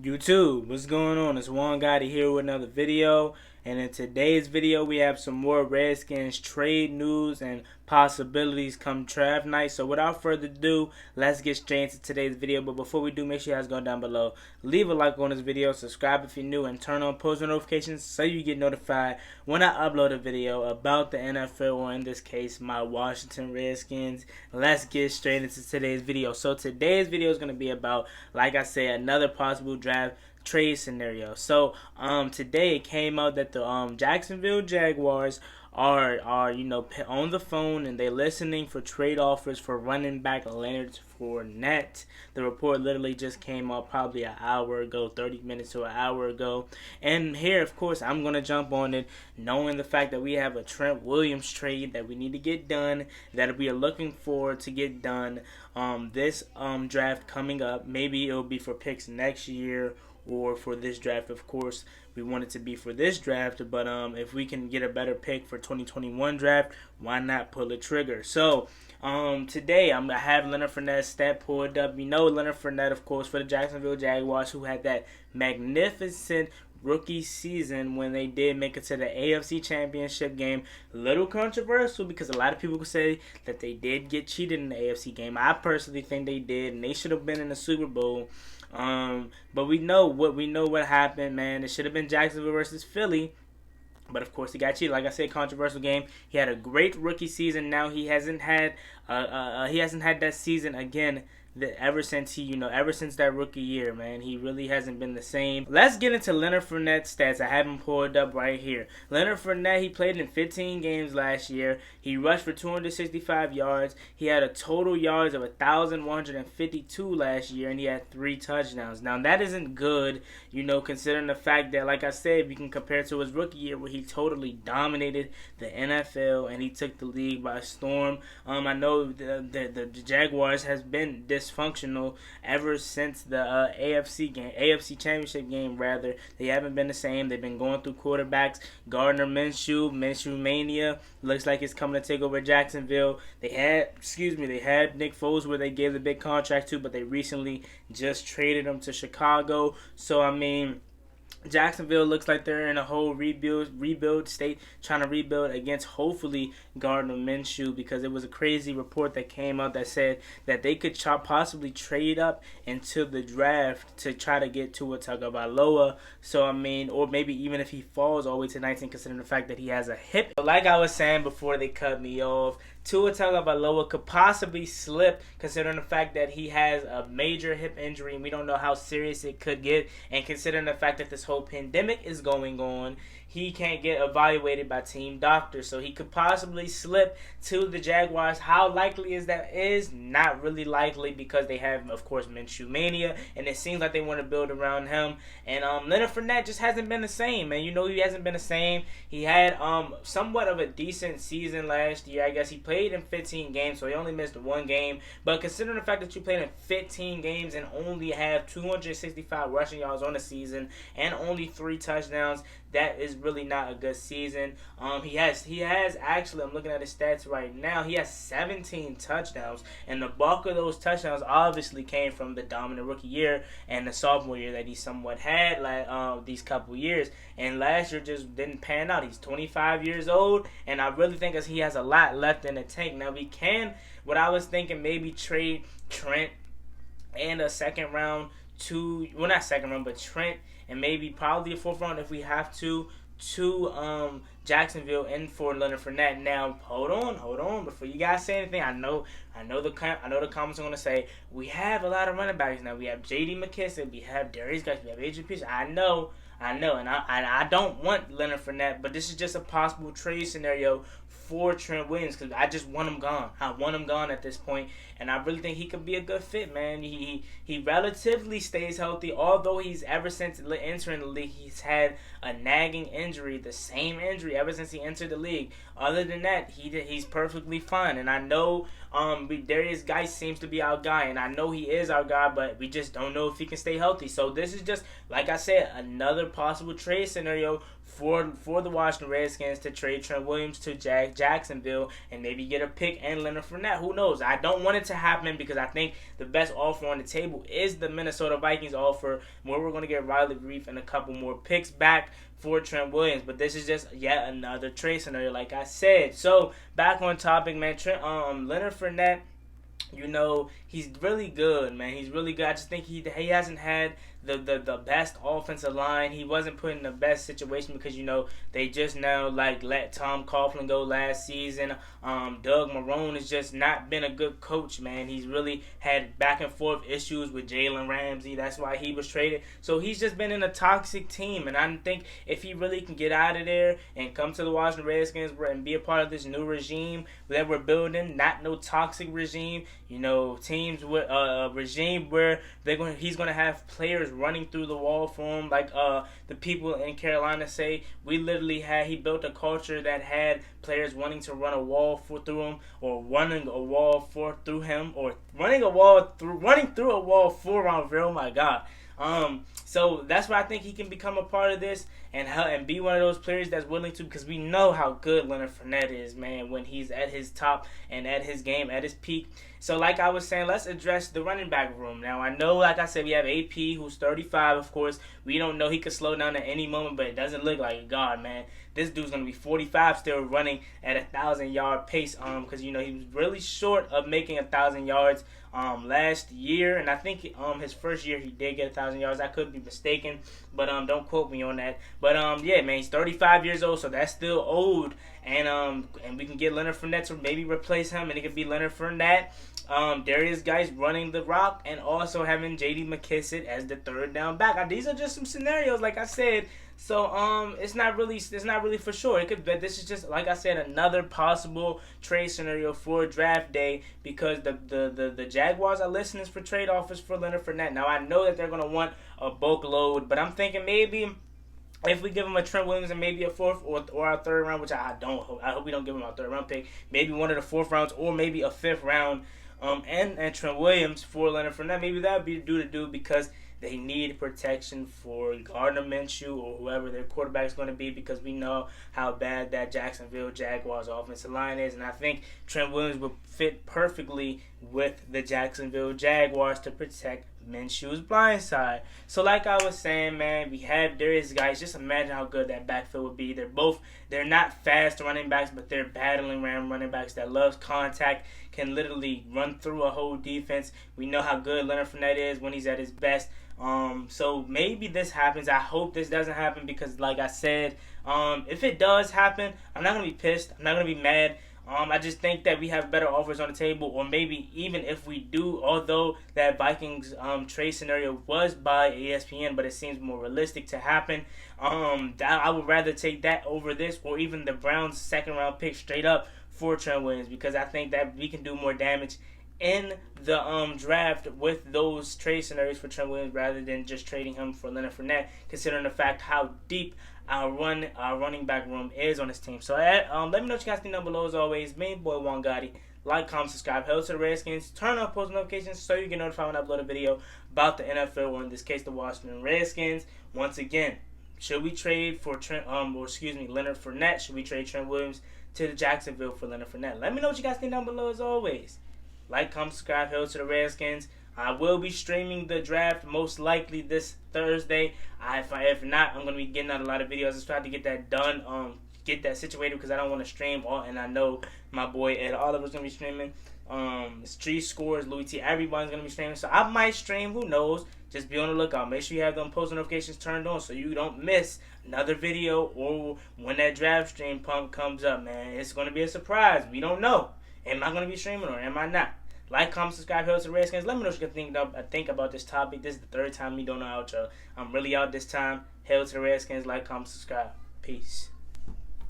YouTube, what's going on? It's Juan Gotti here with another video, and in today's video we have some more Redskins trade news and possibilities come draft night. So without further ado, let's get straight into today's video. But before we do, make sure you guys go down below, leave a like on this video, subscribe if you're new, and turn on post notifications so you get notified when I upload a video about the NFL, or in this case my Washington Redskins. Let's get straight into today's video. So today's video is going to be about, like I said, another possible draft trade scenario. So today it came out that the Jacksonville Jaguars are on the phone, and they're listening for trade offers for running back Leonard Fournette. The report literally just came out probably an hour ago, 30 minutes to an hour ago. And here, of course, I'm going to jump on it, knowing the fact that we have a Trent Williams trade that we need to get done, that we are looking forward to get done this draft coming up. Maybe it'll be for picks next year, or for this draft. Of course, we want it to be for this draft, but if we can get a better pick for 2021 draft, why not pull the trigger? So today I have Leonard Fournette's stat pulled up. You know Leonard Fournette, of course, for the Jacksonville Jaguars, who had that magnificent rookie season when they did make it to the AFC Championship game. A little controversial because a lot of people could say that they did get cheated in the AFC game. I personally think they did, and they should have been in the Super Bowl. But we know what happened, man. It should have been Jacksonville versus Philly. But of course, he got cheated. Like I said, controversial game. He had a great rookie season. Now he hasn't had that season again. Ever since that rookie year, man, he really hasn't been the same. Let's get into Leonard Fournette's stats. I have him pulled up right here. Leonard Fournette, he played in 15 games last year. He rushed for 265 yards. He had a total yards of 1,152 last year, and he had 3 touchdowns. Now, that isn't good, considering the fact that, like I said, we can compare to his rookie year where he totally dominated the NFL and he took the league by storm. I know the Jaguars has been dysfunctional ever since the AFC Championship game. Rather, they haven't been the same. They've been going through quarterbacks. Gardner Minshew mania looks like it's coming to take over Jacksonville. They had Nick Foles, where they gave the big contract to, but they recently just traded him to Chicago. So I mean, Jacksonville looks like they're in a whole rebuild state, trying to rebuild against hopefully Gardner Minshew, because it was a crazy report that came out that said that they could possibly trade up into the draft to try to get Tua Tagovailoa. So I mean, or maybe even if he falls all the way to 19, considering the fact that he has a hip. Like I was saying before they cut me off, Tua Tagovailoa could possibly slip, considering the fact that he has a major hip injury and we don't know how serious it could get, and considering the fact that this whole pandemic is going on, he can't get evaluated by team doctors, so he could possibly slip to the Jaguars. How likely is that? Is not really likely, because they have, of course, Minshew mania, and it seems like they want to build around him. And Leonard Fournette just hasn't been the same, man. He hasn't been the same. He had somewhat of a decent season last year. I guess he played in 15 games, so he only missed 1 game. But considering the fact that you played in 15 games and only have 265 rushing yards on the season and only 3 touchdowns, that is really not a good season. He has actually, I'm looking at his stats right now, he has 17 touchdowns, and the bulk of those touchdowns obviously came from the dominant rookie year and the sophomore year that he somewhat had these couple years. And last year just didn't pan out. He's 25 years old, and I really think he has a lot left in the tank. Now we can, what I was thinking, maybe trade Trent and a second round not second round, but Trent and maybe probably a 4th round if we have to Jacksonville and for Leonard Fournette. Now hold on before you guys say anything. I know the comments are gonna say we have a lot of running backs now. We have J.D. McKissick, we have Darius Guys, we have Adrian Peterson. I know, and I don't want Leonard Fournette, but this is just a possible trade scenario for Trent Williams, because I just want him gone. I want him gone at this point, and I really think he could be a good fit, man. He relatively stays healthy, although he's, ever since entering the league, he's had a nagging injury, the same injury ever since he entered the league. Other than that, he's perfectly fine, and I know Darius Geis seems to be our guy, and I know he is our guy, but we just don't know if he can stay healthy. So this is just, like I said, another possible trade scenario for the Washington Redskins to trade Trent Williams to Jacksonville and maybe get a pick and Leonard Fournette. Who knows? I don't want it to happen because I think the best offer on the table is the Minnesota Vikings offer, where we're going to get Riley Reef and a couple more picks back for Trent Williams. But this is just yet another trade scenario, like I said. So back on topic, man. Leonard Fournette, you know, he's really good, man. He's really good. I just think he hasn't had the best offensive line. He wasn't put in the best situation because, you know, they just now let Tom Coughlin go last season. Doug Marrone has just not been a good coach, man. He's really had back and forth issues with Jalen Ramsey. That's why he was traded. So he's just been in a toxic team, and I think if he really can get out of there and come to the Washington Redskins and be a part of this new regime that we're building, not no toxic regime, you know, teams with a regime where he's gonna have players running through the wall for him, like the people in Carolina say. He built a culture that had players wanting to run a wall through him, or running a wall through him, or running through a wall for Ronville. Oh my God. So that's why I think he can become a part of this and be one of those players that's willing to, because we know how good Leonard Fournette is, man, when he's at his top and at his game, at his peak. So like I was saying, let's address the running back room. Now, I know, like I said, we have AP, who's 35, of course. We don't know. He could slow down at any moment, but it doesn't look like it. God, man. This dude's going to be 45 still running at 1,000-yard pace, because, you know, he was really short of making 1,000 yards last year, and I think his first year he did get 1,000 yards. I could be mistaken, but don't quote me on that. But yeah, man, he's 35 years old, so that's still old, and we can get Leonard Fournette to maybe replace him, and it could be Leonard Fournette, Darius Geis running the rock, and also having J.D. McKissick as the third down back. These are just some scenarios, like I said. So it's not really for sure. It could, but this is just, like I said, another possible trade scenario for draft day, because the Jaguars are listening for trade offers for Leonard Fournette. Now I know that they're gonna want a bulk load, but I'm thinking maybe if we give him a Trent Williams and maybe a fourth or a third round, which I hope we don't give him a third round pick, maybe one of the fourth rounds or maybe a fifth round, and Trent Williams for Leonard Fournette, maybe that would be the do because they need protection for Gardner Minshew or whoever their quarterback is going to be, because we know how bad that Jacksonville Jaguars offensive line is. And I think Trent Williams would fit perfectly with the Jacksonville Jaguars to protect Minshew's blind side. So like I was saying, man, we have Darius Geis. Just imagine how good that backfield would be. They're not fast running backs, but they're battling ram running backs that loves contact, can literally run through a whole defense. We know how good Leonard Fournette is when he's at his best. So maybe this happens. I hope this doesn't happen, because like I said, if it does happen, I'm not going to be pissed. I'm not going to be mad. I just think that we have better offers on the table, or maybe even if we do, although that Vikings trade scenario was by ESPN, but it seems more realistic to happen. I would rather take that over this, or even the Browns' second round pick straight up for Trent Williams, because I think that we can do more damage in the draft with those trade scenarios for Trent Williams, rather than just trading him for Leonard Fournette, considering the fact how deep our running back room is on this team. So let me know what you guys think down below. As always, main boy Juan Gotti. Like, comment, subscribe, help to the Redskins. Turn on post notifications so you get notified when I upload a video about the NFL, or in this case the Washington Redskins. Once again, should we trade for Leonard Fournette? Should we trade Trent Williams to the Jacksonville for Leonard Fournette? Let me know what you guys think down below. As always, like, comment, subscribe, help to the Redskins. I will be streaming the draft most likely this Thursday. If not, I'm going to be getting out a lot of videos. I just try to get that done, get that situated, because I don't want to stream all. And I know my boy Ed Oliver's going to be streaming. Street Scores, Louis T, everyone's going to be streaming. So I might stream, who knows. Just be on the lookout. Make sure you have them post notifications turned on so you don't miss another video, or when that draft stream comes up, man. It's going to be a surprise. We don't know. Am I going to be streaming or am I not? Like, comment, subscribe, help to the Redskins. Let me know what you think about this topic. This is the third time me doing an outro. I'm really out this time. Hail to the Redskins. Like, comment, subscribe. Peace.